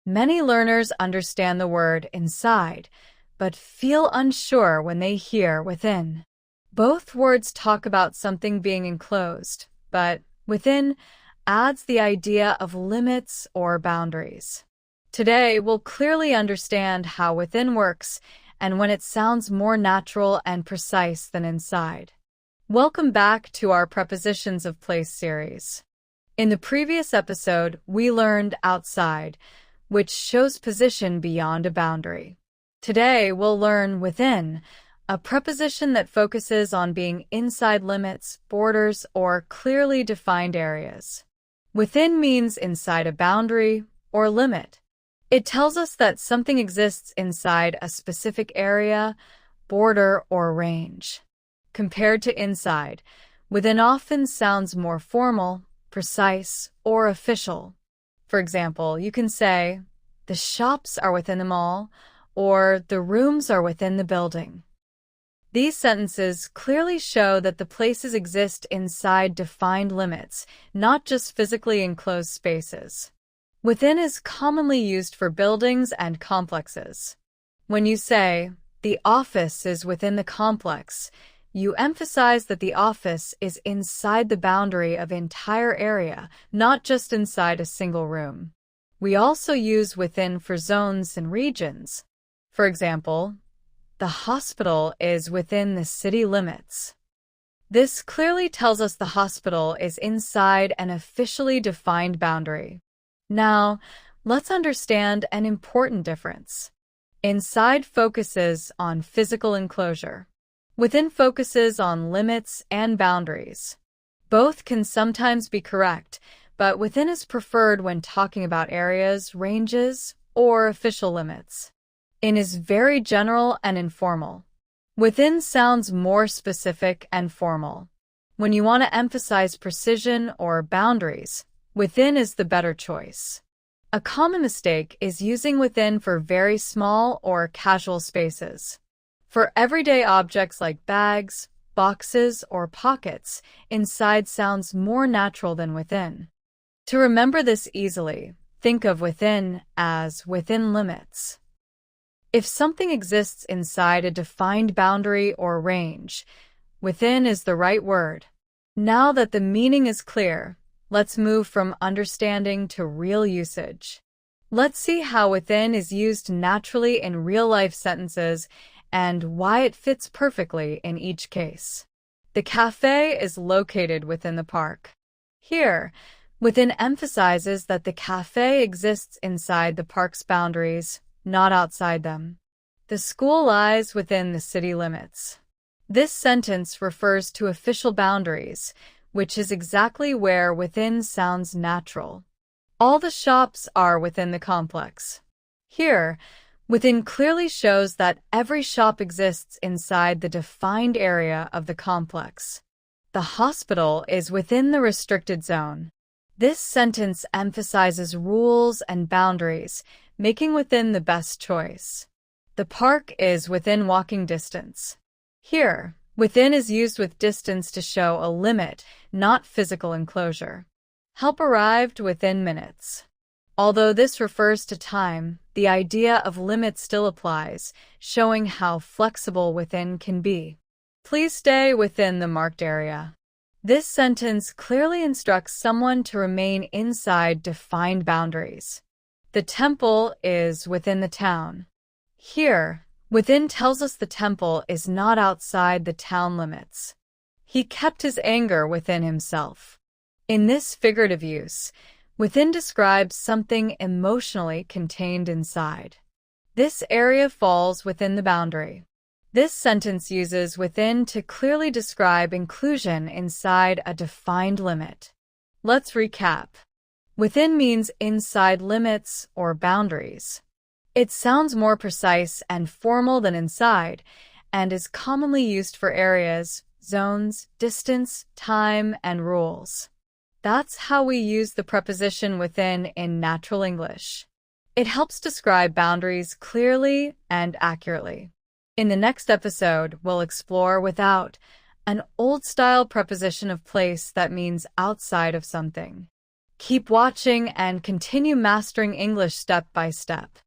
Many learners understand the word inside, but feel unsure when they hear within. Both words talk about something being enclosed, but within adds the idea of limits or boundaries. Today, we'll clearly understand how within works and when it sounds more natural and precise than inside. Welcome back to our Prepositions of Place series. In the previous episode, we learned outside, which shows position beyond a boundary. Today, we'll learn within, a preposition that focuses on being inside limits, borders, or clearly defined areas. Within means inside a boundary or limit. It tells us that something exists inside a specific area, border, or range. Compared to inside, within often sounds more formal, precise, or official. For example, you can say, "The shops are within the mall," or "The rooms are within the building." These sentences clearly show that the places exist inside defined limits, not just physically enclosed spaces. Within is commonly used for buildings and complexes. When you say, "The office is within the complex," you emphasize that the office is inside the boundary of entire area, not just inside a single room. We also use within for zones and regions. For example, "The hospital is within the city limits." This clearly tells us the hospital is inside an officially defined boundary. Now, let's understand an important difference. Inside focuses on physical enclosure. Within focuses on limits and boundaries. Both can sometimes be correct, but within is preferred when talking about areas, ranges, or official limits. In is very general and informal. Within sounds more specific and formal. When you want to emphasize precision or boundaries, within is the better choice. A common mistake is using within for very small or casual spaces. For everyday objects like bags, boxes, or pockets, inside sounds more natural than within. To remember this easily, think of within as within limits. If something exists inside a defined boundary or range, within is the right word. Now that the meaning is clear, let's move from understanding to real usage. Let's see how within is used naturally in real-life sentences and why it fits perfectly in each case. The cafe is located within the park. Here, within emphasizes that the cafe exists inside the park's boundaries, not outside them. The school lies within the city limits. This sentence refers to official boundaries, which is exactly where within sounds natural. All the shops are within the complex. Here, within clearly shows that every shop exists inside the defined area of the complex. The hospital is within the restricted zone. This sentence emphasizes rules and boundaries, making within the best choice. The park is within walking distance. Here, within is used with distance to show a limit, not physical enclosure. Help arrived within minutes. Although this refers to time, the idea of limit still applies, showing how flexible within can be. Please stay within the marked area. This sentence clearly instructs someone to remain inside defined boundaries. The temple is within the town. Here, within tells us the temple is not outside the town limits. He kept his anger within himself. In this figurative use, within describes something emotionally contained inside. This area falls within the boundary. This sentence uses within to clearly describe inclusion inside a defined limit. Let's recap. Within means inside limits or boundaries. It sounds more precise and formal than inside, and is commonly used for areas, zones, distance, time, and rules. That's how we use the preposition within in natural English. It helps describe boundaries clearly and accurately. In the next episode, we'll explore without, an old-style preposition of place that means outside of something. Keep watching and continue mastering English step by step.